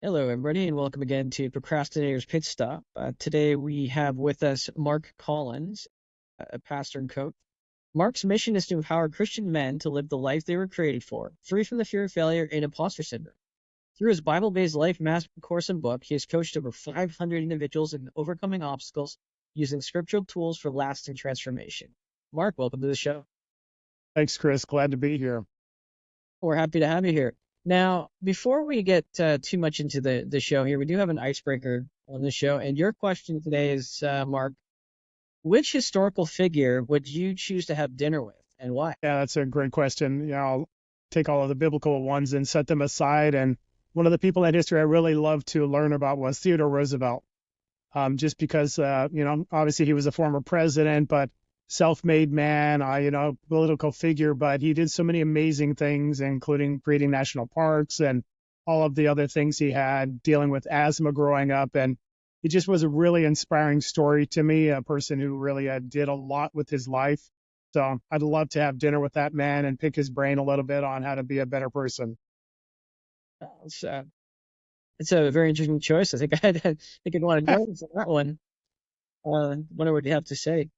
Hello, everybody, and welcome again to Procrastinator's Pit Stop. Today we have with us Mark Collins, a pastor and coach. Mark's mission is to empower Christian men to live the life they were created for, free from the fear of failure and imposter syndrome. Through his Bible-based life master course and book, he has coached over 500 individuals in overcoming obstacles using scriptural tools for lasting transformation. Mark, welcome to the show. Thanks, Chris. Glad to be here. We're happy to have you here. Now, before we get too much into the show here, we do have an icebreaker on the show. And your question today is, Mark, which historical figure would you choose to have dinner with and why? Yeah, that's a great question. I'll take all of the biblical ones and set them aside. And one of the people in history I really loved to learn about was Theodore Roosevelt. Just because, obviously he was a former president, but self-made man, political figure, but he did so many amazing things, including creating national parks and all of the other things he had, dealing with asthma growing up. And it just was a really inspiring story to me, a person who really did a lot with his life. So I'd love to have dinner with that man and pick his brain a little bit on how to be a better person. It's, uh, it's a very interesting choice. I think I'd want to go for that one. Wonder what you have to say.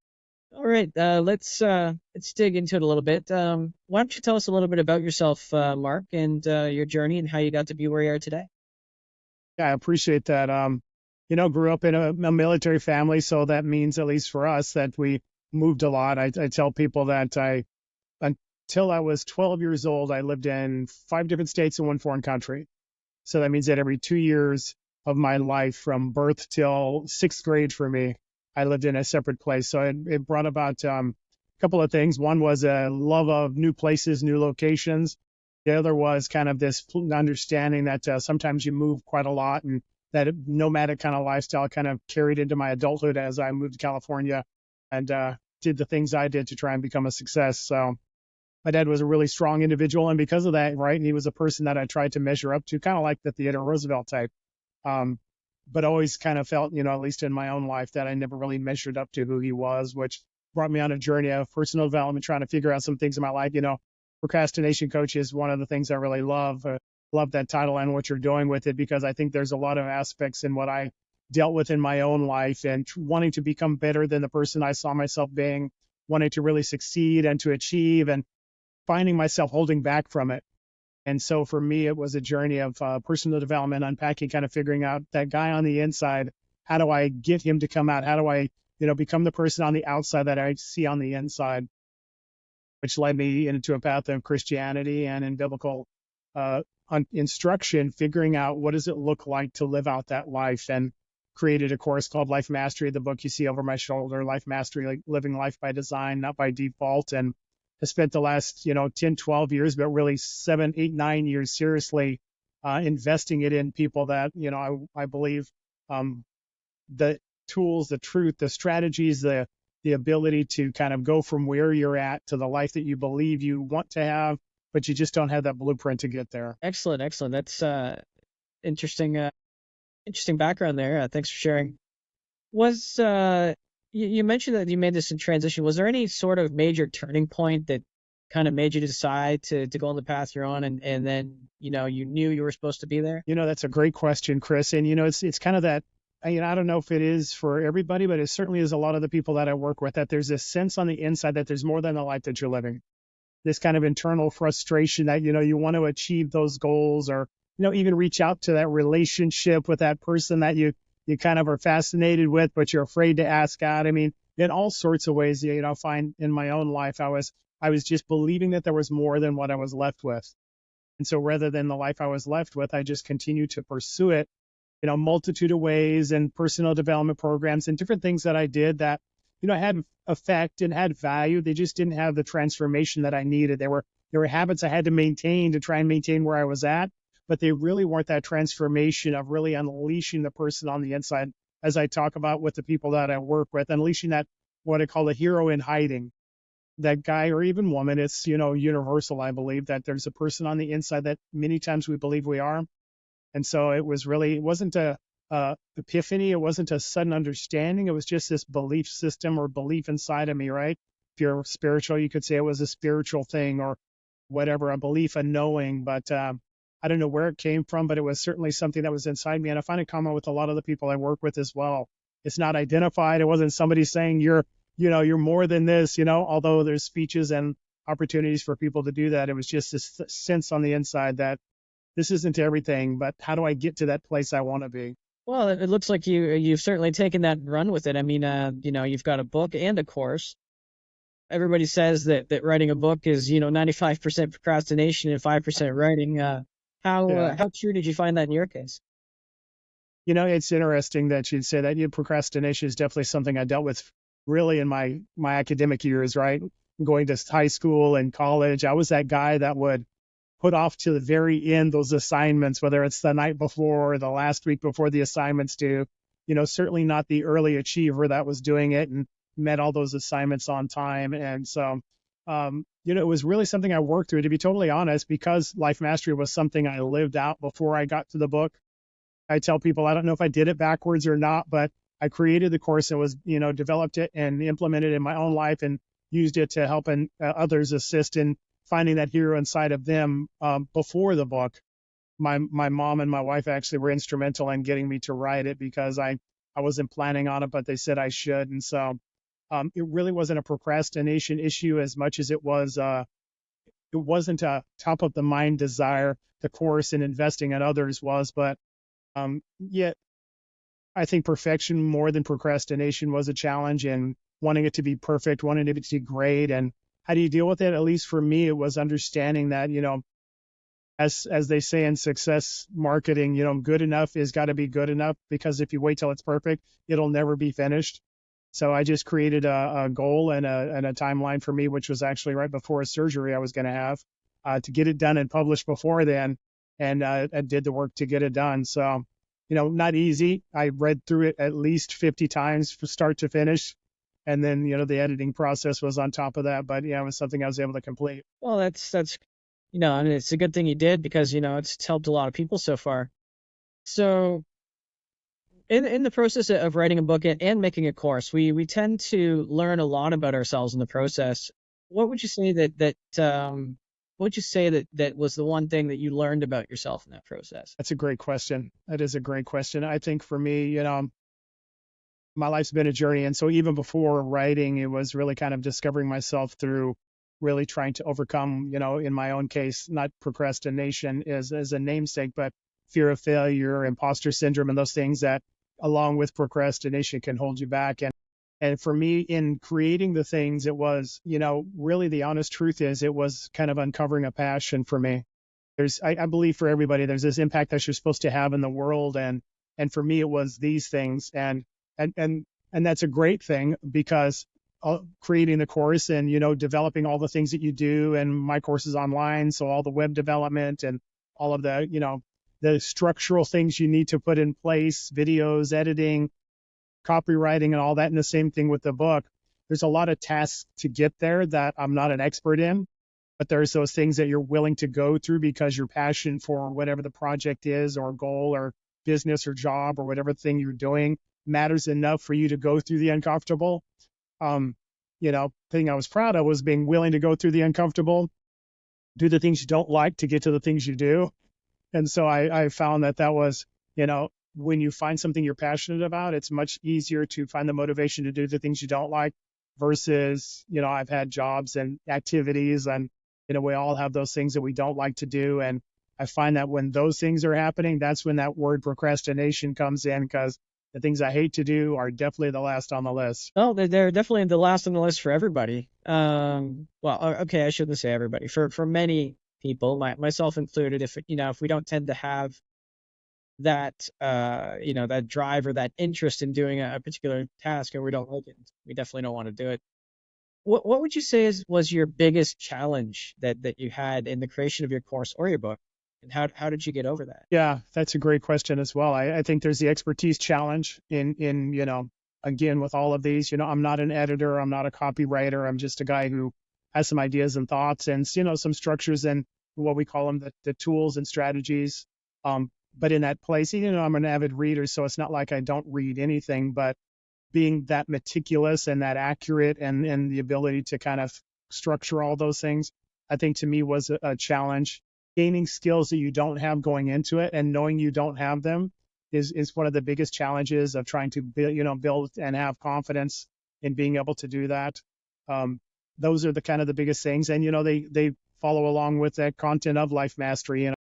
All right, let's dig into it a little bit. Why don't you tell us a little bit about yourself, Mark, and your journey and how you got to be where you are today? Yeah, I appreciate that. Grew up in a military family, so that means, at least for us, that we moved a lot. I tell people that until I was 12 years old, I lived in 5 different states and one foreign country. So that means that every 2 years of my life, from birth till sixth grade for me, I lived in a separate place. So it brought about a couple of things. One was a love of new places, new locations. The other was kind of this understanding that sometimes you move quite a lot, and that nomadic kind of lifestyle kind of carried into my adulthood as I moved to California and did the things I did to try and become a success. So my dad was a really strong individual, and because of that, right, he was a person that I tried to measure up to, kind of like the Theodore Roosevelt type. Um, but always kind of felt, at least in my own life, that I never really measured up to who he was, which brought me on a journey of personal development, trying to figure out some things in my life. Procrastination coach is one of the things I really love. Love that title and what you're doing with it, because I think there's a lot of aspects in what I dealt with in my own life and wanting to become better than the person I saw myself being, wanting to really succeed and to achieve, and finding myself holding back from it. And so for me, it was a journey of personal development, unpacking, kind of figuring out that guy on the inside. How do I get him to come out? How do I, become the person on the outside that I see on the inside? Which led me into a path of Christianity and in biblical instruction, figuring out what does it look like to live out that life, and created a course called Life Mastery, the book you see over my shoulder, Life Mastery, like living life by design, not by default. And I spent the last, 10, 12 years, but really 7, 8, 9 years seriously investing it in people that, I believe the tools, the truth, the strategies, the ability to kind of go from where you're at to the life that you believe you want to have, but you just don't have that blueprint to get there. Excellent, excellent. That's interesting. Interesting background there. Thanks for sharing. Was you mentioned that you made this in transition? Was there any sort of major turning point that kind of made you decide to go on the path you're on, and then you knew you were supposed to be there? That's a great question, Chris. And it's kind of that. I don't know if it is for everybody, but it certainly is a lot of the people that I work with, that there's this sense on the inside that there's more than the life that you're living. This kind of internal frustration that, you want to achieve those goals, or, even reach out to that relationship with that person that you kind of are fascinated with, but you're afraid to ask out. I mean, in all sorts of ways, I find in my own life, I was just believing that there was more than what I was left with. And so rather than the life I was left with, I just continued to pursue it, multitude of ways and personal development programs and different things that I did that, had effect and had value. They just didn't have the transformation that I needed. There were habits I had to maintain to try and maintain where I was at, but they really weren't that transformation of really unleashing the person on the inside, as I talk about with the people that I work with, unleashing that, what I call the hero in hiding. That guy or even woman, it's, universal, I believe, that there's a person on the inside that many times we believe we are. And so it wasn't a epiphany. It wasn't a sudden understanding. It was just this belief system or belief inside of me, right? If you're spiritual, you could say it was a spiritual thing or whatever, a belief, a knowing. But I don't know where it came from, but it was certainly something that was inside me. And I find it common with a lot of the people I work with as well. It's not identified. It wasn't somebody saying you're more than this, although there's speeches and opportunities for people to do that. It was just this sense on the inside that this isn't everything, but how do I get to that place I want to be? Well, it looks like you've certainly taken that and run with it. I mean, you've got a book and a course. Everybody says that writing a book is 95% procrastination and 5% writing. Yeah. How true did you find that in your case? It's interesting that you'd say that. Procrastination is definitely something I dealt with really in my academic years, right? Going to high school and college, I was that guy that would put off to the very end those assignments, whether it's the night before or the last week before the assignments due. Certainly not the early achiever that was doing it and met all those assignments on time. And so, it was really something I worked through, to be totally honest, because life mastery was something I lived out before I got to the book. I tell people, I don't know if I did it backwards or not, but I created the course and developed it and implemented it in my own life and used it to help others assist in finding that hero inside of them before the book. My mom and my wife actually were instrumental in getting me to write it because I wasn't planning on it, but they said I should. And so it really wasn't a procrastination issue as much as it wasn't a top of the mind desire. The course and investing in others was, but yet I think perfection more than procrastination was a challenge, and wanting it to be perfect, wanting it to be great. And how do you deal with it? At least for me, it was understanding that, as they say in success marketing, good enough is got to be good enough, because if you wait till it's perfect, it'll never be finished. So I just created a goal and a timeline for me, which was actually right before a surgery I was going to have, to get it done and published before then. And I did the work to get it done. So, not easy. I read through it at least 50 times from start to finish. And then, the editing process was on top of that. But yeah, it was something I was able to complete. Well, that's I mean, it's a good thing you did because it's helped a lot of people so far. So in the process of writing a book and making a course, we tend to learn a lot about ourselves in the process. What would you say what would you say that was the one thing that you learned about yourself in that process? That's a great question. That is a great question. I think for me, my life's been a journey. And so even before writing, it was really kind of discovering myself through really trying to overcome, in my own case, not procrastination as a namesake, but fear of failure, imposter syndrome, and those things that, along with procrastination, can hold you back. And for me, in creating the things, it was, really the honest truth is it was kind of uncovering a passion for me. I believe for everybody, there's this impact that you're supposed to have in the world. And for me, it was these things. And that's a great thing, because creating the course and, developing all the things that you do, and my course is online. So all the web development and all of the structural things you need to put in place, videos, editing, copywriting, and all that. And the same thing with the book. There's a lot of tasks to get there that I'm not an expert in, but there's those things that you're willing to go through because your passion for whatever the project is or goal or business or job or whatever thing you're doing matters enough for you to go through the uncomfortable. Thing I was proud of was being willing to go through the uncomfortable, do the things you don't like to get to the things you do. And so I found that was, when you find something you're passionate about, it's much easier to find the motivation to do the things you don't like versus, I've had jobs and activities, and, we all have those things that we don't like to do. And I find that when those things are happening, that's when that word procrastination comes in, because the things I hate to do are definitely the last on the list. Oh, they're definitely the last on the list for everybody. Okay, I shouldn't say everybody. For many people, myself included, if we don't tend to have that that drive or that interest in doing a particular task, and we don't like it, we definitely don't want to do it. What would you say was your biggest challenge that you had in the creation of your course or your book, and how did you get over that? Yeah, that's a great question as well. I think there's the expertise challenge in again, with all of these. I'm not an editor, I'm not a copywriter, I'm just a guy who has some ideas and thoughts and some structures and what we call them the tools and strategies. But in that place, I'm an avid reader, so it's not like I don't read anything, but being that meticulous and that accurate and the ability to kind of structure all those things, I think to me was a challenge. gaining skills that you don't have going into it and knowing you don't have them is one of the biggest challenges of trying to build and have confidence in being able to do that. Um, those are the kind of the biggest things. And, they follow along with that content of life mastery. And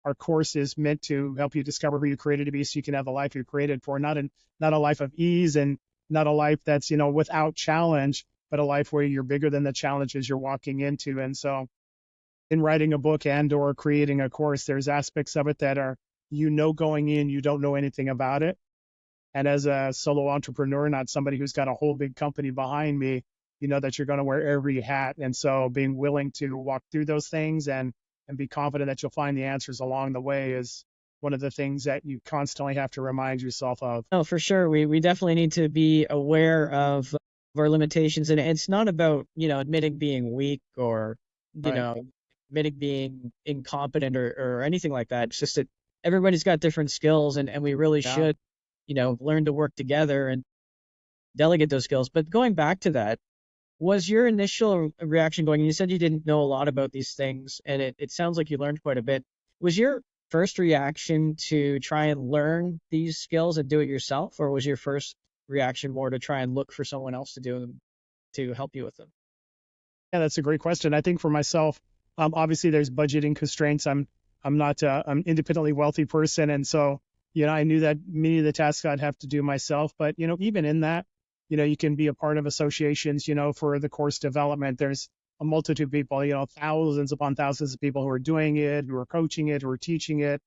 our course is meant to help you discover who you're created to be so you can have the life you're created for, not a life of ease and not a life that's, without challenge, but a life where you're bigger than the challenges you're walking into. And so in writing a book and or creating a course, there's aspects of it that are, going in, you don't know anything about it. And as a solo entrepreneur, not somebody who's got a whole big company behind me, you know that you're going to wear every hat. And so being willing to walk through those things and be confident that you'll find the answers along the way is one of the things that you constantly have to remind yourself of. Oh, for sure. We definitely need to be aware of our limitations. And it's not about, admitting being weak or, you Right. know, admitting being incompetent or anything like that. It's just that everybody's got different skills and we really Yeah. should, learn to work together and delegate those skills. But going back to that, was your initial reaction going, you said you didn't know a lot about these things, and it sounds like you learned quite a bit. Was your first reaction to try and learn these skills and do it yourself, or was your first reaction more to try and look for someone else to do them to help you with them? Yeah, that's a great question. I think for myself, obviously there's budgeting constraints. I'm not an independently wealthy person, and so I knew that many of the tasks I'd have to do myself. But even in that, you can be a part of associations. For the course development, there's a multitude of people. Thousands upon thousands of people who are doing it, who are coaching it, who are teaching it.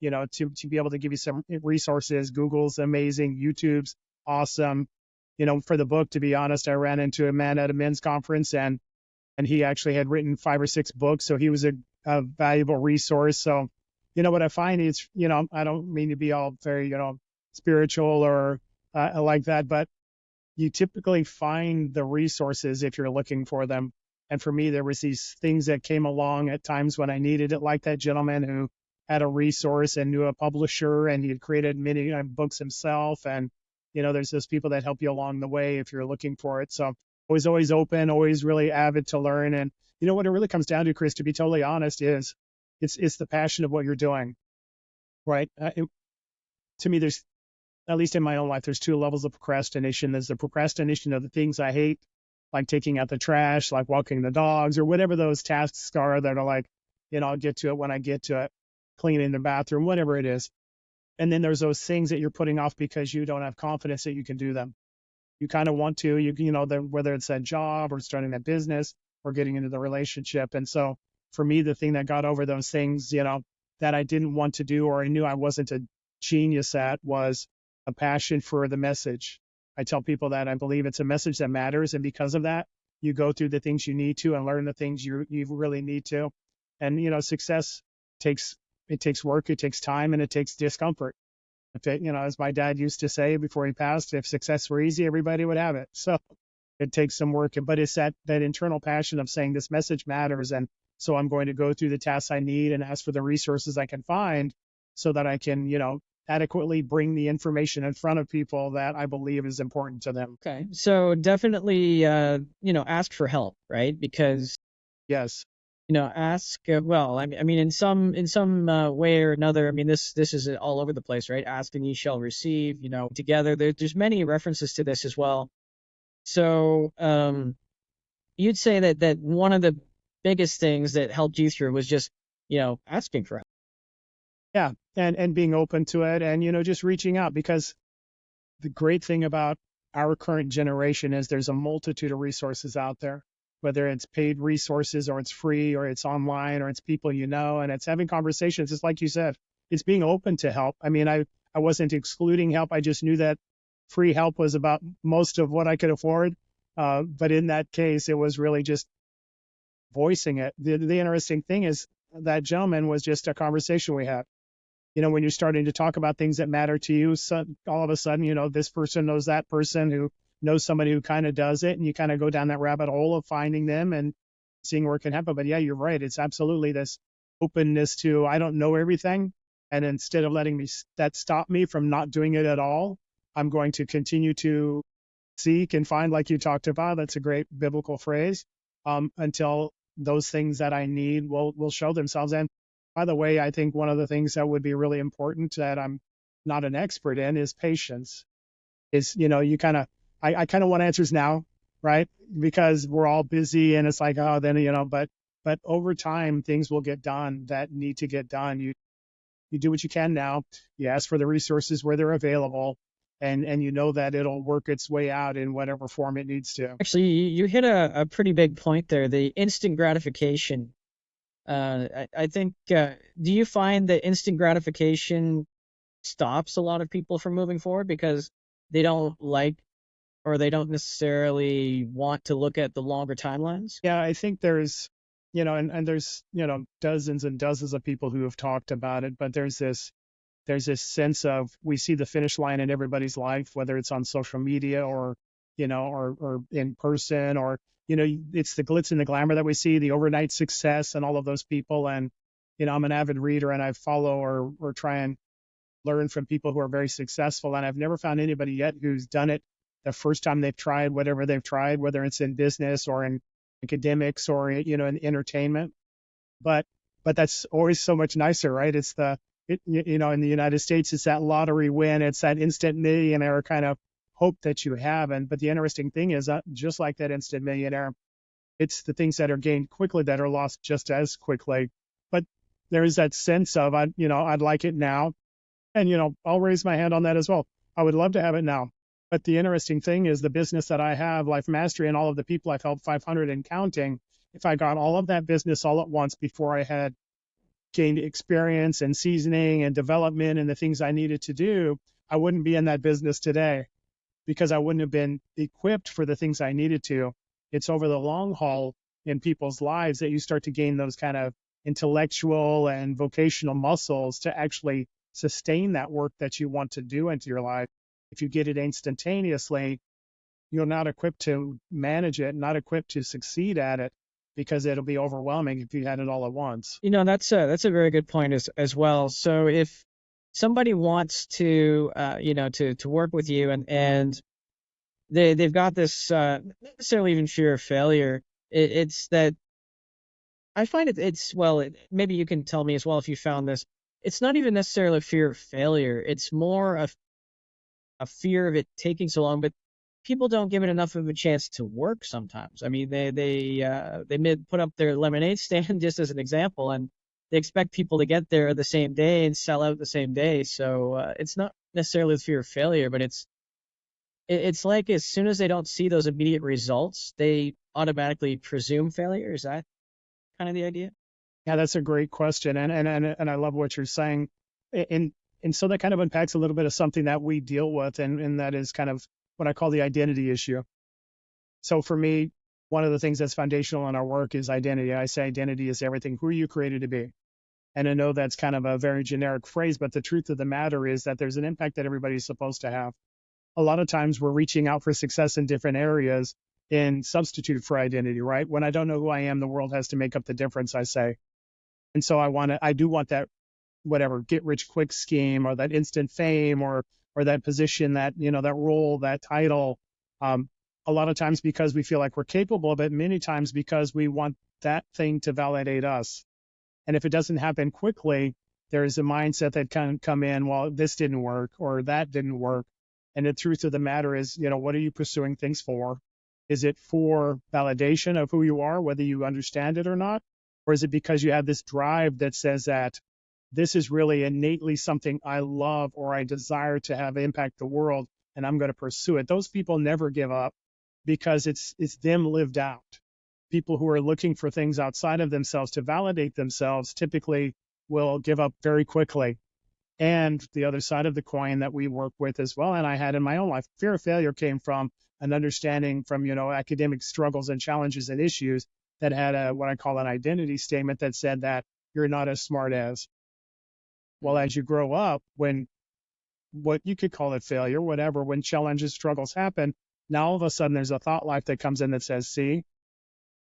To be able to give you some resources. Google's amazing. YouTube's awesome. For the book, to be honest, I ran into a man at a men's conference and he actually had written 5 or 6 books. So he was a valuable resource. So, what I find is, I don't mean to be all very, spiritual or like that, but you typically find the resources if you're looking for them. And for me, there was these things that came along at times when I needed it, like that gentleman who had a resource and knew a publisher and he had created many books himself. And, there's those people that help you along the way if you're looking for it. So always open, always really avid to learn. And what it really comes down to, Chris, to be totally honest, is it's the passion of what you're doing, right? To me, there's, at least in my own life, there's 2 levels of procrastination. There's the procrastination of the things I hate, like taking out the trash, like walking the dogs, or whatever those tasks are that are like, I'll get to it when I get to it, cleaning the bathroom, whatever it is. And then there's those things that you're putting off because you don't have confidence that you can do them. You kind of want to, whether it's that job or starting that business or getting into the relationship. And so for me, the thing that got over those things, that I didn't want to do or I knew I wasn't a genius at was a passion for the message. I tell people that I believe it's a message that matters. And because of that, you go through the things you need to and learn the things you really need to. And, success takes work, it takes time, and it takes discomfort. If it, as my dad used to say before he passed, if success were easy, everybody would have it. So it takes some work, but it's that internal passion of saying this message matters. And so I'm going to go through the tasks I need and ask for the resources I can find so that I can, adequately bring the information in front of people that I believe is important to them. Okay, so definitely, ask for help, right? Because Yes. ask, well, I mean, in some way or another. I mean, this is all over the place, right? Ask and ye shall receive. Together. There's many references to this as well. So, you'd say that one of the biggest things that helped you through was just, asking for help. Yeah. And being open to it and, just reaching out, because the great thing about our current generation is there's a multitude of resources out there, whether it's paid resources or it's free or it's online or it's people, and it's having conversations. It's like you said, it's being open to help. I mean, I wasn't excluding help. I just knew that free help was about most of what I could afford. But in that case, it was really just voicing it. The interesting thing is that gentleman was just a conversation we had. When you're starting to talk about things that matter to you, so all of a sudden, this person knows that person who knows somebody who kind of does it, and you kind of go down that rabbit hole of finding them and seeing where it can happen. But yeah, you're right. It's absolutely this openness to, I don't know everything. And instead of letting that stop me from not doing it at all, I'm going to continue to seek and find, like you talked about. That's a great biblical phrase, until those things that I need will show themselves. And By the way, I think one of the things that would be really important that I'm not an expert in is patience. You kind of, I kind of want answers now, right? Because we're all busy and it's like, oh, then, but over time, things will get done that need to get done. You do what you can now. You ask for the resources where they're available, and you know that it'll work its way out in whatever form it needs to. Actually, you hit a pretty big point there, the instant gratification. I think, do you find that instant gratification stops a lot of people from moving forward because they don't like or they don't necessarily want to look at the longer timelines? Yeah, I think there's, and there's, dozens and dozens of people who have talked about it, but there's this sense of we see the finish line in everybody's life, whether it's on social media or, or in person, or, it's the glitz and the glamour that we see, the overnight success and all of those people. And, I'm an avid reader and I follow or try and learn from people who are very successful. And I've never found anybody yet who's done it the first time they've tried whatever they've tried, whether it's in business or in academics or, in entertainment. But that's always so much nicer, right? In the United States, it's that lottery win. It's that instant millionaire kind of hope that you have. But the interesting thing is that just like that instant millionaire, it's the things that are gained quickly that are lost just as quickly. But there is that sense of, I'd like it now. And, I'll raise my hand on that as well. I would love to have it now. But the interesting thing is the business that I have, Life Mastery, and all of the people I've helped, 500 and counting, if I got all of that business all at once before I had gained experience and seasoning and development and the things I needed to do, I wouldn't be in that business today because I wouldn't have been equipped for the things I needed to. It's over the long haul in people's lives that you start to gain those kind of intellectual and vocational muscles to actually sustain that work that you want to do into your life. If you get it instantaneously, you're not equipped to manage it, not equipped to succeed at it, because it'll be overwhelming if you had it all at once. That's a very good point as well. So if somebody wants to to work with you and they've got this not necessarily even fear of failure, it's that I find it's well, maybe you can tell me as well if you found this. It's not even necessarily a fear of failure. It's more a fear of it taking so long, but people don't give it enough of a chance to work sometimes. I mean, they may put up their lemonade stand just as an example, and they expect people to get there the same day and sell out the same day. So it's not necessarily the fear of failure, but it's like as soon as they don't see those immediate results, they automatically presume failure. Is that kind of the idea? Yeah, that's a great question, and I love what you're saying, and so that kind of unpacks a little bit of something that we deal with, and that is kind of what I call the identity issue. So for me, one of the things that's foundational in our work is identity. I say identity is everything. Who are you created to be? And I know that's kind of a very generic phrase, but the truth of the matter is that there's an impact that everybody's supposed to have. A lot of times we're reaching out for success in different areas in substitute for identity, right? When I don't know who I am, the world has to make up the difference, I say. And so I do want that, whatever, get rich quick scheme or that instant fame or that position, that, that role, that title. A lot of times because we feel like we're capable of it, many times because we want that thing to validate us. And if it doesn't happen quickly, there's a mindset that can come in, well, this didn't work or that didn't work. And the truth of the matter is, what are you pursuing things for? Is it for validation of who you are, whether you understand it or not? Or is it because you have this drive that says that this is really innately something I love or I desire to have impact the world and I'm going to pursue it? Those people never give up because it's them lived out. People who are looking for things outside of themselves to validate themselves typically will give up very quickly. And the other side of the coin that we work with as well, and I had in my own life, fear of failure came from an understanding from, academic struggles and challenges and issues that had what I call an identity statement that said that you're not as smart as. Well, as you grow up, when what you could call it failure, whatever, when challenges, struggles happen, now all of a sudden there's a thought life that comes in that says, see,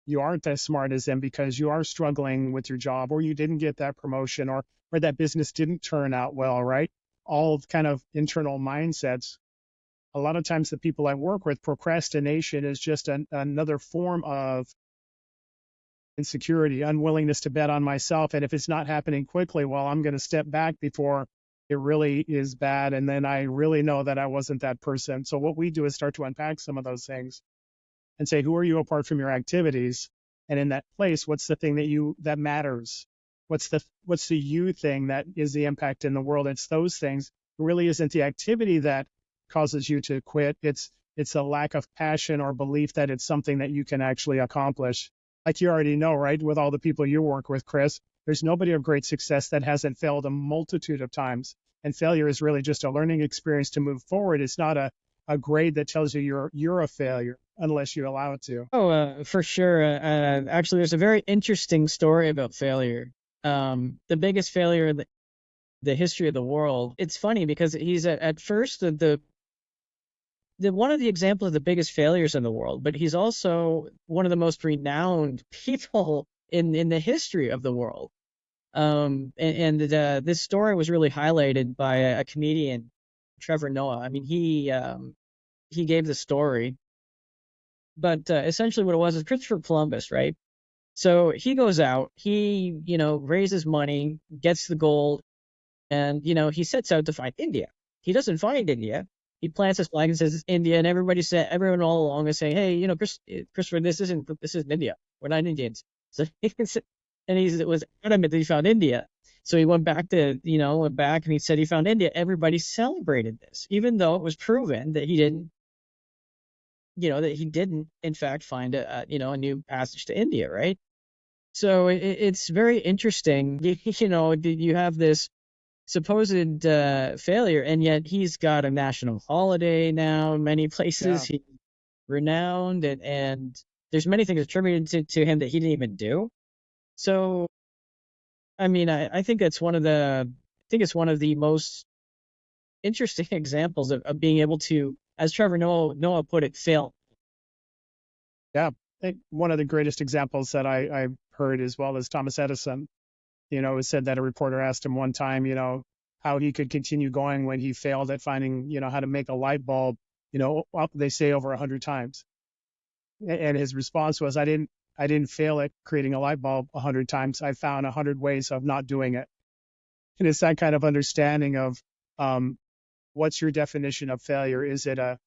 you aren't as smart as them because you are struggling with your job or you didn't get that promotion or that business didn't turn out well, right? All kind of internal mindsets. A lot of times the people I work with, procrastination is just another form of insecurity, unwillingness to bet on myself. And if it's not happening quickly, well, I'm going to step back before it really is bad. And then I really know that I wasn't that person. So what we do is start to unpack some of those things and say, who are you apart from your activities? And in that place, what's the thing that matters? What's the you thing that is the impact in the world? It's those things. It really isn't the activity that causes you to quit. It's a lack of passion or belief that it's something that you can actually accomplish. Like you already know, right? With all the people you work with, Chris, there's nobody of great success that hasn't failed a multitude of times. And failure is really just a learning experience to move forward. It's not a grade that tells you you're a failure unless you allow it to. Oh, for sure. Actually, there's a very interesting story about failure. The biggest failure in the history of the world. It's funny because he's at first the one of the examples of the biggest failures in the world, but he's also one of the most renowned people in the history of the world. This story was really highlighted by a comedian, Trevor Noah. I mean, he gave the story, but essentially what it was is Christopher Columbus, right? So he goes out, he raises money, gets the gold, and he sets out to find India. He doesn't find India. He plants his flag and says it's India, and everyone all along is saying, "Hey, Christopher, this isn't India. We're not Indians." So he was adamant that he found India. So he went back and he said he found India. Everybody celebrated this, even though it was proven that he didn't in fact find a new passage to India, right? So it's very interesting. You have this supposed failure, and yet he's got a national holiday now in many places. Yeah. He's renowned, and there's many things attributed to him that he didn't even do. So, I mean, I think it's one of the most interesting examples of being able to, as Trevor Noah put it, fail. Yeah. I think one of the greatest examples that I've heard as well is Thomas Edison. It said that a reporter asked him one time, how he could continue going when he failed at finding, how to make a light bulb, they say over 100 times. And his response was, I didn't fail at creating a light bulb 100 times. I found 100 ways of not doing it. And it's that kind of understanding of what's your definition of failure? Is it a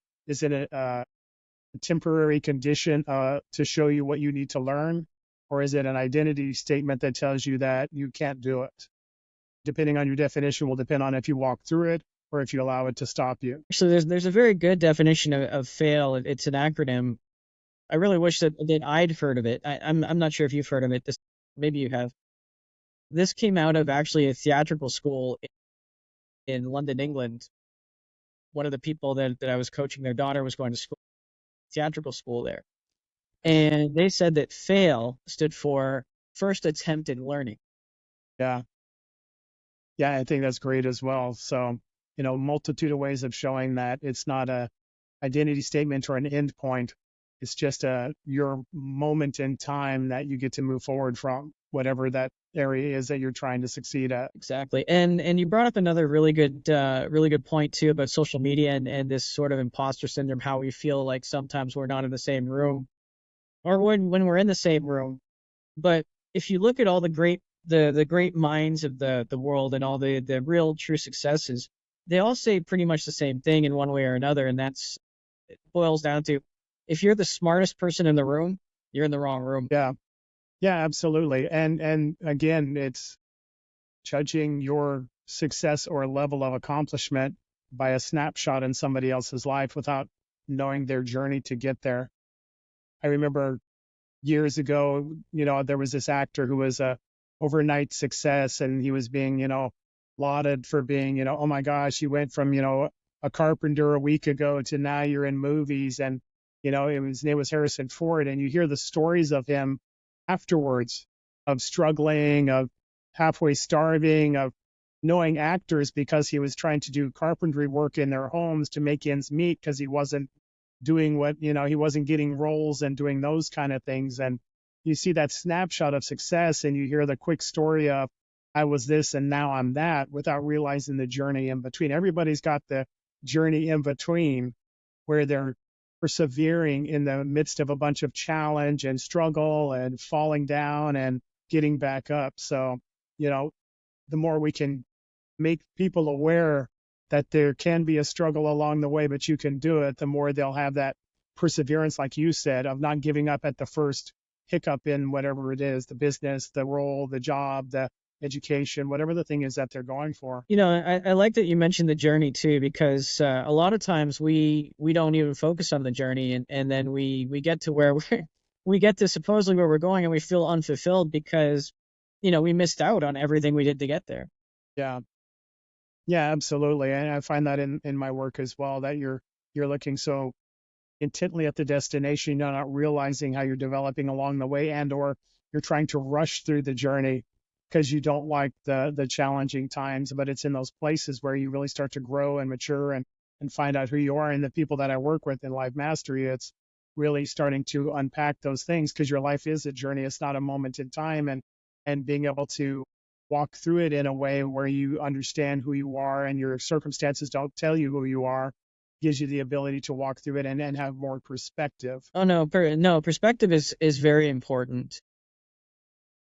temporary condition to show you what you need to learn? Or is it an identity statement that tells you that you can't do it? Depending on your definition will depend on if you walk through it or if you allow it to stop you. So there's a very good definition of fail. It's an acronym. I really wish that I'd heard of it. I'm not sure if you've heard of it. Maybe you have. This came out of actually a theatrical school in London, England. One of the people that I was coaching, their daughter was going to theatrical school there. And they said that fail stood for first attempt in learning. Yeah. Yeah, I think that's great as well. So, multitude of ways of showing that it's not a identity statement or an end point. It's just your moment in time that you get to move forward from, whatever that area is that you're trying to succeed at. Exactly. And you brought up another really good point too about social media and this sort of imposter syndrome, how we feel like sometimes we're not in the same room, or when we're in the same room. But if you look at all the great minds of the world and all the real true successes, they all say pretty much the same thing in one way or another, and it boils down to, if you're the smartest person in the room, you're in the wrong room. Yeah. Yeah, absolutely. And again, it's judging your success or level of accomplishment by a snapshot in somebody else's life without knowing their journey to get there. I remember years ago, there was this actor who was a overnight success, and he was being, lauded for being, oh my gosh, you went from, a carpenter a week ago to now you're in movies. And, his name was Harrison Ford. And you hear the stories of him afterwards, of struggling, of halfway starving, of knowing actors because he was trying to do carpentry work in their homes to make ends meet because he wasn't doing he wasn't getting roles and doing those kind of things. And you see that snapshot of success and you hear the quick story of, I was this and now I'm that, without realizing the journey in between. Everybody's got the journey in between where they're persevering in the midst of a bunch of challenge and struggle and falling down and getting back up. So, you know, the more we can make people aware that there can be a struggle along the way, but you can do it, the more they'll have that perseverance, like you said, of not giving up at the first hiccup in whatever it is, the business, the role, the job, the education, whatever the thing is that they're going for. I like that you mentioned the journey too, because a lot of times we don't even focus on the journey, and then we get to where we get to supposedly where we're going, and we feel unfulfilled because we missed out on everything we did to get there. Yeah. Yeah, absolutely. And I find that in my work as well, that you're looking so intently at the destination, you're not realizing how you're developing along the way, and or you're trying to rush through the journey because you don't like the challenging times. But it's in those places where you really start to grow and mature and find out who you are. And the people that I work with in Life Mastery, it's really starting to unpack those things, because your life is a journey. It's not a moment in time, and being able to walk through it in a way where you understand who you are and your circumstances don't tell you who you are, gives you the ability to walk through it and have more perspective. Oh no, no, perspective is very important.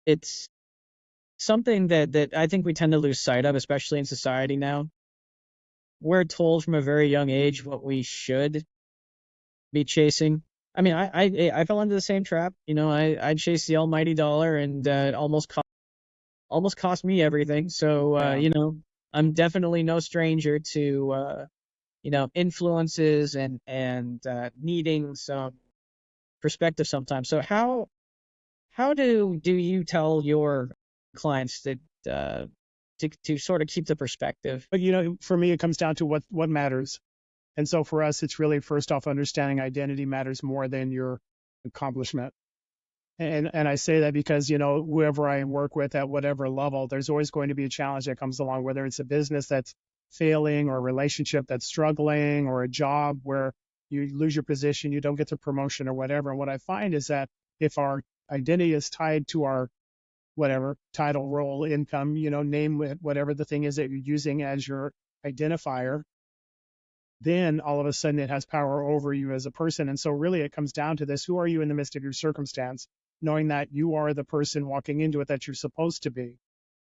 It's something that I think we tend to lose sight of, especially in society now. We're told from a very young age what we should be chasing. I mean, I fell into the same trap. I chased the almighty dollar, and it almost cost me everything. So I'm definitely no stranger to influences and needing some perspective sometimes. So how do you tell your clients that to sort of keep the perspective? But for me, it comes down to what matters. And so for us, it's really first off understanding identity matters more than your accomplishment. And I say that because, whoever I work with at whatever level, there's always going to be a challenge that comes along, whether it's a business that's failing or a relationship that's struggling or a job where you lose your position, you don't get the promotion or whatever. And what I find is that if our identity is tied to our whatever title, role, income, name it, whatever the thing is that you're using as your identifier, then all of a sudden it has power over you as a person. And so really it comes down to this: who are you in the midst of your circumstance? Knowing that you are the person walking into it that you're supposed to be,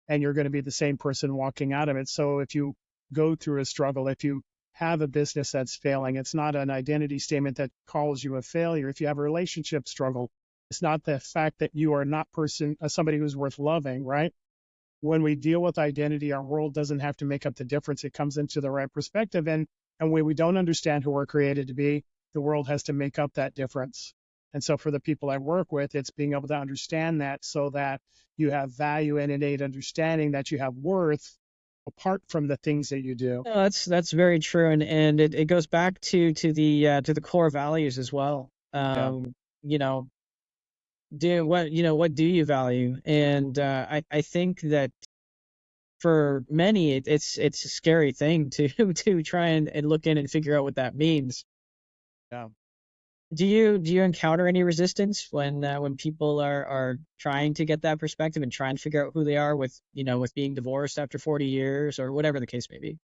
and you're going to be the same person walking out of it. So if you go through a struggle, if you have a business that's failing, it's not an identity statement that calls you a failure. If you have a relationship struggle, it's not the fact that you are not somebody who's worth loving, right? When we deal with identity, our world doesn't have to make up the difference. It comes into the right perspective. And when we don't understand who we're created to be, the world has to make up that difference. And so for the people I work with, it's being able to understand that, so that you have value and innate understanding that you have worth apart from the things that you do. No, that's very true, and it goes back to the core values as well. Yeah. You know, what do you value? And I think that for many it's a scary thing to to try and look in and figure out what that means. Yeah. Do you encounter any resistance when people are trying to get that perspective and trying to figure out who they are with being divorced after 40 years or whatever the case may be?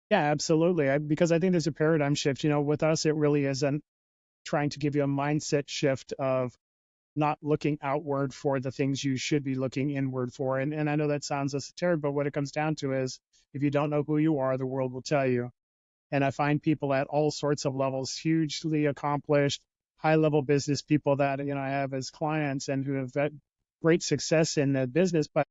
Yeah, absolutely. Because I think there's a paradigm shift. With us, it really isn't trying to give you a mindset shift of not looking outward for the things you should be looking inward for. And I know that sounds esoteric, but what it comes down to is, if you don't know who you are, the world will tell you. And I find people at all sorts of levels, hugely accomplished, high level business people that, I have as clients and who have had great success in the business, but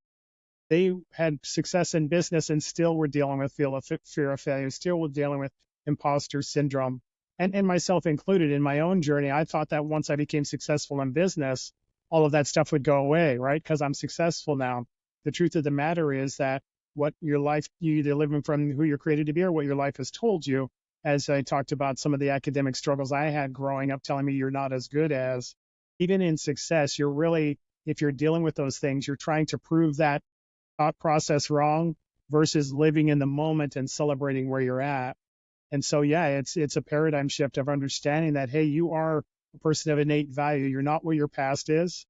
they had success in business and still were dealing with fear of failure, still were dealing with imposter syndrome. And myself included in my own journey, I thought that once I became successful in business, all of that stuff would go away, right? Because I'm successful now. The truth of the matter is that what your life, you either living from who you're created to be or what your life has told you. As I talked about some of the academic struggles I had growing up, telling me you're not as good as, even in success, you're really, if you're dealing with those things, you're trying to prove that thought process wrong versus living in the moment and celebrating where you're at. And so, yeah, it's a paradigm shift of understanding that, hey, you are a person of innate value. You're not where your past is.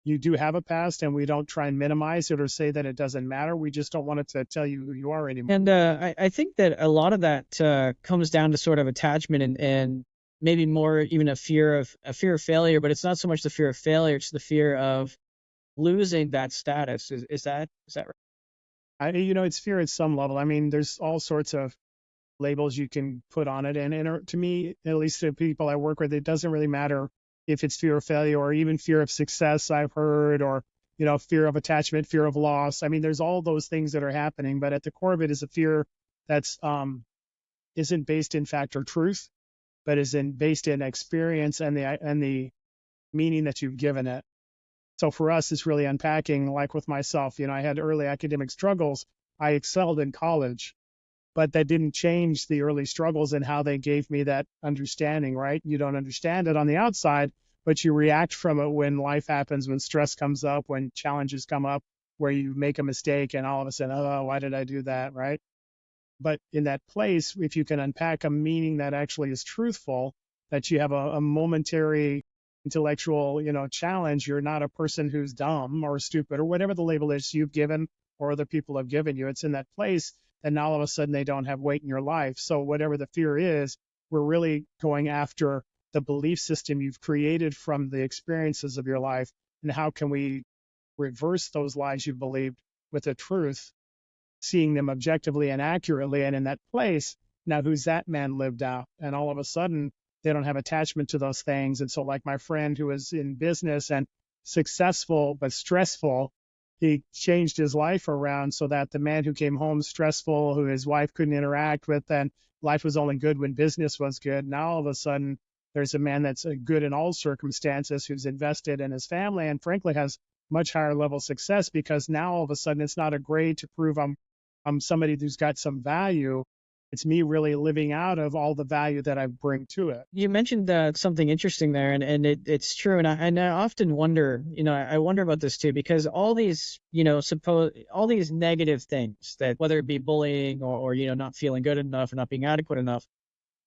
You do have a past, and we don't try and minimize it or say that it doesn't matter. We just don't want it to tell you who you are anymore. And I think that a lot of that comes down to sort of attachment and maybe more even a fear of failure, but it's not so much the fear of failure, it's the fear of losing that status. Is that right? It's fear at some level. I mean, there's all sorts of labels you can put on it. And to me, at least to people I work with, it doesn't really matter if it's fear of failure or even fear of success, I've heard, or, fear of attachment, fear of loss. I mean, there's all those things that are happening, but at the core of it is a fear that's isn't based in fact or truth, but based in experience and the meaning that you've given it. So for us, it's really unpacking, like with myself, I had early academic struggles. I excelled in college, but that didn't change the early struggles and how they gave me that understanding, right? You don't understand it on the outside, but you react from it when life happens, when stress comes up, when challenges come up, where you make a mistake and all of a sudden, oh, why did I do that, right? But in that place, if you can unpack a meaning that actually is truthful, that you have a momentary intellectual, challenge, you're not a person who's dumb or stupid or whatever the label is you've given or other people have given you. It's in that place and now all of a sudden they don't have weight in your life. So whatever the fear is, we're really going after the belief system you've created from the experiences of your life. And how can we reverse those lies you've believed with the truth, seeing them objectively and accurately, and in that place, now who's that man lived out? And all of a sudden, they don't have attachment to those things. And so, like my friend who was in business and successful but stressful, he changed his life around so that the man who came home stressful, who his wife couldn't interact with, and life was only good when business was good. Now all of a sudden, there's a man that's good in all circumstances, who's invested in his family and frankly has much higher level success, because now all of a sudden it's not a grade to prove I'm somebody who's got some value. It's me really living out of all the value that I bring to it. You mentioned something interesting there, and it's true. And I often wonder, I wonder about this too, because all these, all these negative things, that whether it be bullying or not feeling good enough or not being adequate enough,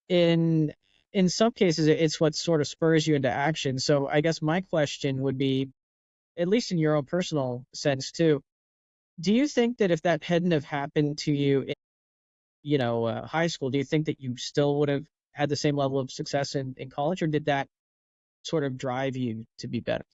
in in some cases it's what sort of spurs you into action. So I guess my question would be, at least in your own personal sense too, do you think that if that hadn't have happened to you high school, do you think that you still would have had the same level of success in college, or did that sort of drive you to be better?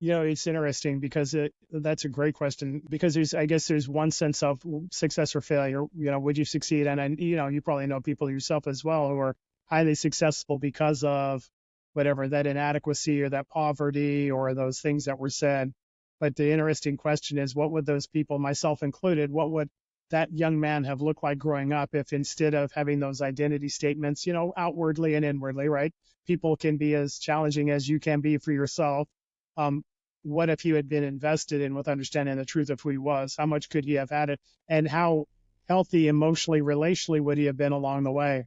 It's interesting because that's a great question, because I guess there's one sense of success or failure. Would you succeed? And you probably know people yourself as well who are highly successful because of whatever, that inadequacy or that poverty or those things that were said. But the interesting question is, what would those people, myself included, what would that young man have looked like growing up if instead of having those identity statements, outwardly and inwardly, right? People can be as challenging as you can be for yourself. Um, what if he had been invested in with understanding the truth of who he was? How much could he have had it? And how healthy emotionally, relationally would he have been along the way?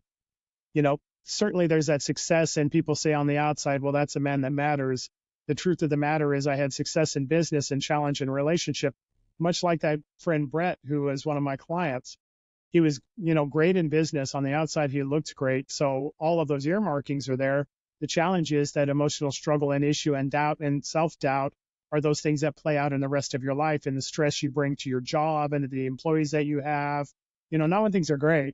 Certainly there's that success, and people say on the outside, well, that's a man that matters. The truth of the matter is I had success in business and challenge in relationship, much like that friend Brett, who was one of my clients. He was, great in business. On the outside, he looked great. So all of those earmarkings are there. The challenge is that emotional struggle and issue and doubt and self-doubt are those things that play out in the rest of your life, and the stress you bring to your job and to the employees that you have. Not when things are great.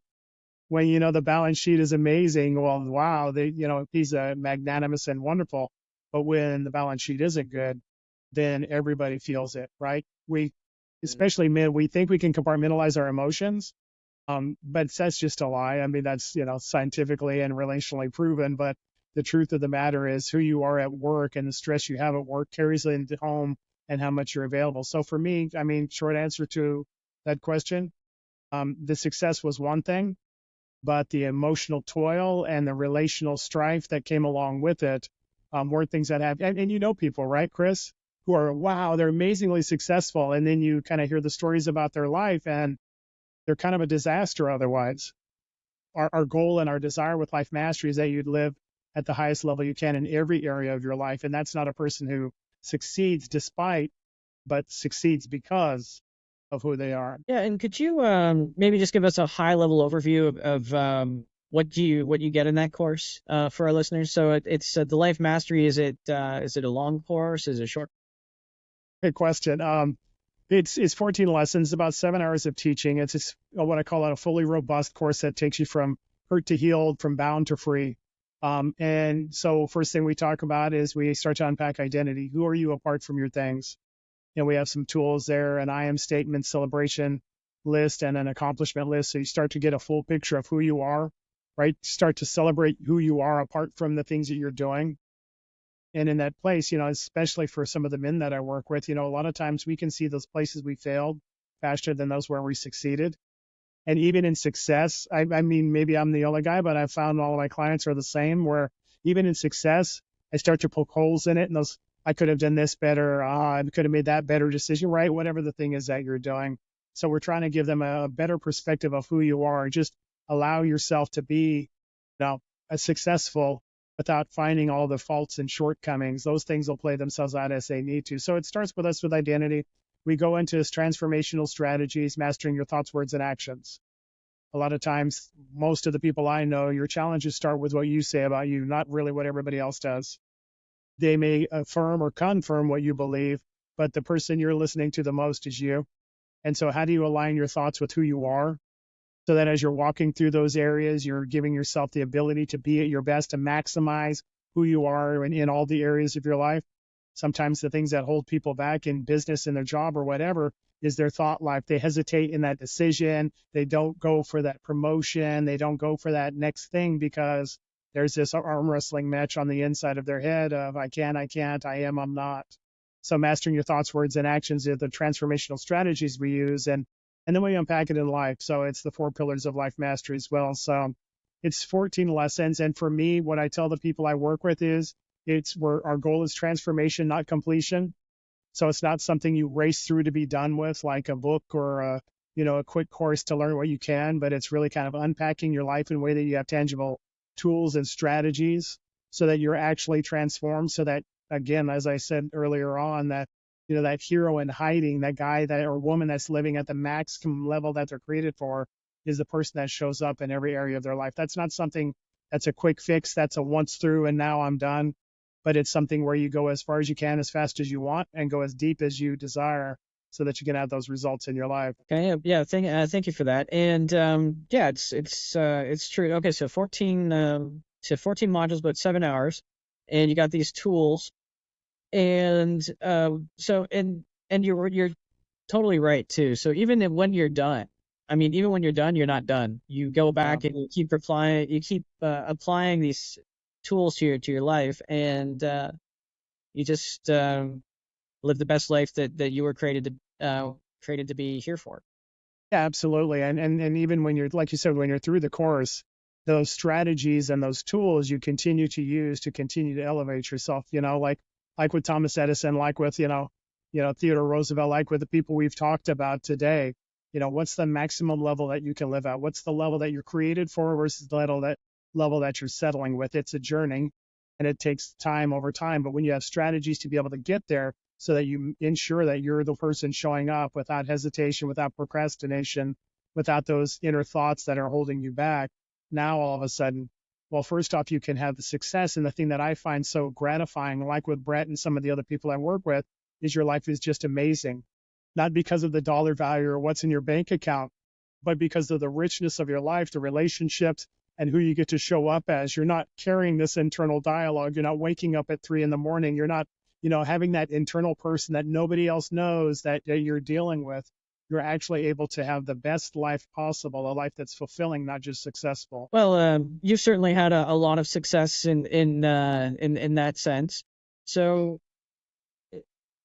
When, the balance sheet is amazing, well, wow, he's magnanimous and wonderful. But when the balance sheet isn't good, then everybody feels it, right? Especially men, we think we can compartmentalize our emotions. But that's just a lie. I mean, that's, scientifically and relationally proven. But the truth of the matter is who you are at work and the stress you have at work carries into home and how much you're available. So for me, I mean, short answer to that question, the success was one thing, but the emotional toil and the relational strife that came along with it were things that have, and people, right, Chris, who are, wow, they're amazingly successful. And then you kind of hear the stories about their life and they're kind of a disaster otherwise. Our goal and our desire with Life Mastery is that you'd live at the highest level you can in every area of your life. And that's not a person who succeeds despite, but succeeds because of who they are. Yeah, and could you maybe just give us a high level overview of what you get in that course for our listeners? So it's the Life Mastery. Is it a long course? Is it a short? Good question. It's 14 lessons, about 7 hours of teaching. It's what I call a fully robust course that takes you from hurt to healed, from bound to free. And so first thing we talk about is we start to unpack identity. Who are you apart from your things? And we have some tools there, an I am statement, celebration list, and an accomplishment list. So you start to get a full picture of who you are, right? Start to celebrate who you are apart from the things that you're doing. And in that place, especially for some of the men that I work with, a lot of times we can see those places we failed faster than those where we succeeded. And even in success, I mean, maybe I'm the only guy, but I've found all of my clients are the same, where even in success, I start to poke holes in it. And those, I could have done this better. I could have made that better decision, right? Whatever the thing is that you're doing. So we're trying to give them a better perspective of who you are. Just allow yourself to be, a successful without finding all the faults and shortcomings. Those things will play themselves out as they need to. So it starts with us with identity. We go into transformational strategies, mastering your thoughts, words, and actions. A lot of times, most of the people I know, your challenges start with what you say about you, not really what everybody else does. They may affirm or confirm what you believe, but the person you're listening to the most is you. And so how do you align your thoughts with who you are, so that as you're walking through those areas, you're giving yourself the ability to be at your best, to maximize who you are in all the areas of your life? Sometimes the things that hold people back in business, in their job or whatever, is their thought life. They hesitate in that decision. They don't go for that promotion. They don't go for that next thing because there's this arm wrestling match on the inside of their head of I can't, I am, I'm not. So mastering your thoughts, words, and actions are the transformational strategies we use. And then we unpack it in life. So it's the 4 pillars of life mastery as well. So it's 14 lessons. And for me, what I tell the people I work with is, it's where our goal is transformation, not completion. So it's not something you race through to be done with, like a book or a quick course to learn what you can, but it's really kind of unpacking your life in a way that you have tangible tools and strategies so that you're actually transformed. So that, again, as I said earlier on, that that hero in hiding, that guy that or woman that's living at the maximum level that they're created for, is the person that shows up in every area of their life. That's not something that's a quick fix, that's a once through and now I'm done. But it's something where you go as far as you can, as fast as you want, and go as deep as you desire, so that you can have those results in your life. Okay, yeah, thank you for that. And yeah, it's true. Okay, so 14 modules, about 7 hours, and you got these tools, and and you're totally right too. So when you're done, I mean, even when you're done, you're not done. You go back and you keep applying these tools to your life, and you just live the best life that you were created to be here for. Yeah, absolutely. And even when you're, like you said, when you're through the course, those strategies and those tools you continue to use to continue to elevate yourself, like with Thomas Edison, like with, Theodore Roosevelt, like with the people we've talked about today. What's the maximum level that you can live at? What's the level that you're created for versus the level that you're settling with? It's a journey, and it takes time over time. But when you have strategies to be able to get there, so that you ensure that you're the person showing up without hesitation, without procrastination, without those inner thoughts that are holding you back, now all of a sudden, well, first off, you can have the success. And the thing that I find so gratifying, like with Brett and some of the other people I work with, is your life is just amazing. Not because of the dollar value or what's in your bank account, but because of the richness of your life, the relationships, and who you get to show up as. You're not carrying this internal dialogue. You're not waking up at 3 a.m. You're not, having that internal person that nobody else knows that you're dealing with. You're actually able to have the best life possible, a life that's fulfilling, not just successful. Well, you've certainly had a lot of success in that sense. So,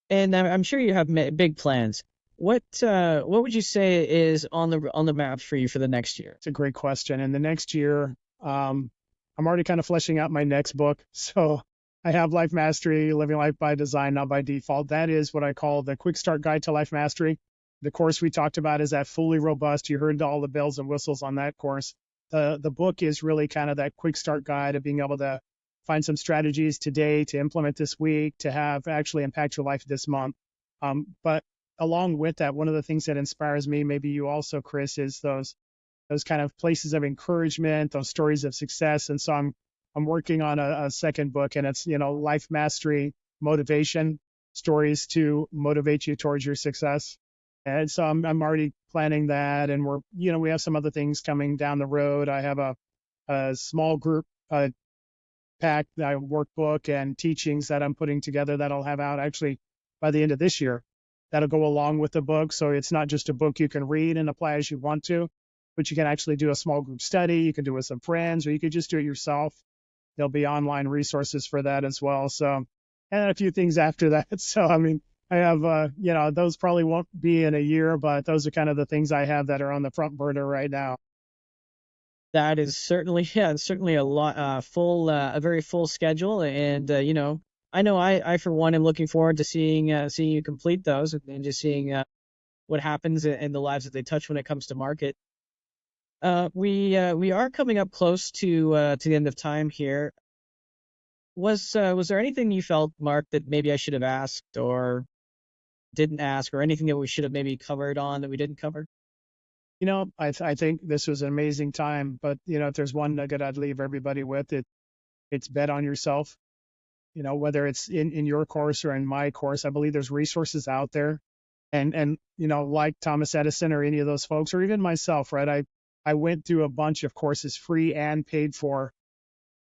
and I'm sure you have big plans. What would you say is on the map for you for the next year? It's a great question. And the next year, I'm already kind of fleshing out my next book. So I have Life Mastery, Living Life by Design, Not by Default. That is what I call the Quick Start Guide to Life Mastery. The course we talked about is that fully robust. You heard all the bells and whistles on that course. The book is really kind of that quick start guide of being able to find some strategies today to implement this week, to have actually impact your life this month. But along with that, one of the things that inspires me, maybe you also, Chris, is those kind of places of encouragement, those stories of success. And so I'm working on a second book, and it's, life mastery, motivation, stories to motivate you towards your success. And so I'm already planning that, and we have some other things coming down the road. I have a small group packed workbook and teachings that I'm putting together that I'll have out actually by the end of this year. That'll go along with the book. So it's not just a book you can read and apply as you want to, but you can actually do a small group study. You can do it with some friends, or you could just do it yourself. There'll be online resources for that as well. So, and a few things after that. So, I mean, I have, those probably won't be in a year, but those are kind of the things I have that are on the front burner right now. That is certainly, yeah, it's certainly a lot, a very full schedule. And, I know I for one am looking forward to seeing you complete those and just seeing what happens in the lives that they touch when it comes to market. We are coming up close to the end of time here. Was there anything you felt, Mark, that maybe I should have asked or didn't ask, or anything that we should have maybe covered on that we didn't cover? I think this was an amazing time, but if there's one nugget I'd leave everybody with, it's bet on yourself. Whether it's in your course or in my course, I believe there's resources out there. And like Thomas Edison or any of those folks, or even myself, right? I went through a bunch of courses, free and paid for.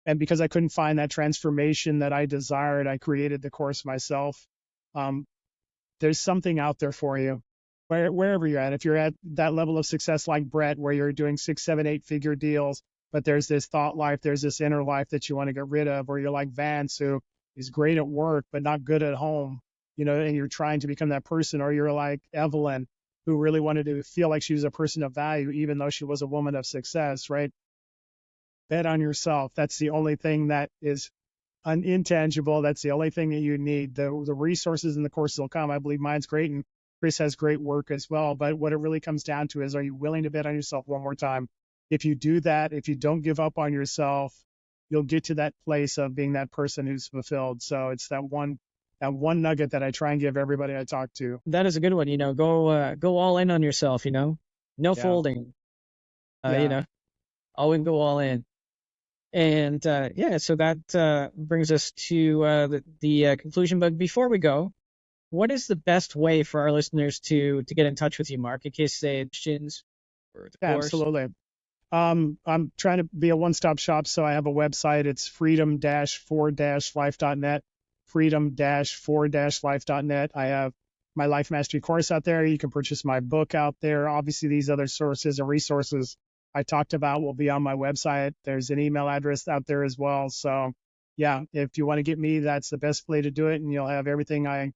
And because I couldn't find that transformation that I desired, I created the course myself. Um, there's something out there for you, wherever you're at. If you're at that level of success like Brett, where you're doing 6, 7, 8-figure deals, but there's this thought life, there's this inner life that you want to get rid of, or you're like Vance, who is great at work but not good at home, and you're trying to become that person, or you're like Evelyn, who really wanted to feel like she was a person of value, even though she was a woman of success, right? Bet on yourself. That's the only thing that is intangible. That's the only thing that you need. The resources in the course will come. I believe mine's great, and Chris has great work as well. But what it really comes down to is, are you willing to bet on yourself one more time? If you do that, if you don't give up on yourself, you'll get to that place of being that person who's fulfilled. So it's that one nugget that I try and give everybody I talk to. That is a good one. Go all in on yourself. No Yeah. folding. Yeah. Always go all in. And yeah, so that brings us to the conclusion. But before we go, what is the best way for our listeners to get in touch with you, Mark, in case they have questions for the Yeah, course? absolutely. I'm trying to be a one-stop shop, so I have a website. It's freedom-4-life.net, freedom-4-life.net. I have my Life Mastery course out there. You can purchase my book out there. Obviously, these other sources and resources I talked about will be on my website. There's an email address out there as well. So, yeah, if you want to get me, that's the best way to do it, and you'll have everything I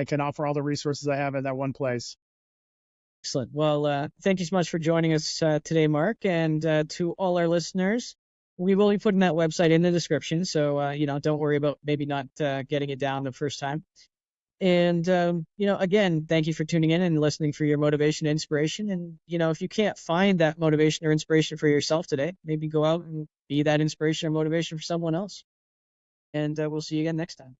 can offer, all the resources I have in that one place. Excellent. Well, thank you so much for joining us today, Mark. And to all our listeners, we will be putting that website in the description. So, don't worry about maybe not getting it down the first time. And, again, thank you for tuning in and listening for your motivation and inspiration. And, if you can't find that motivation or inspiration for yourself today, maybe go out and be that inspiration or motivation for someone else. And we'll see you again next time.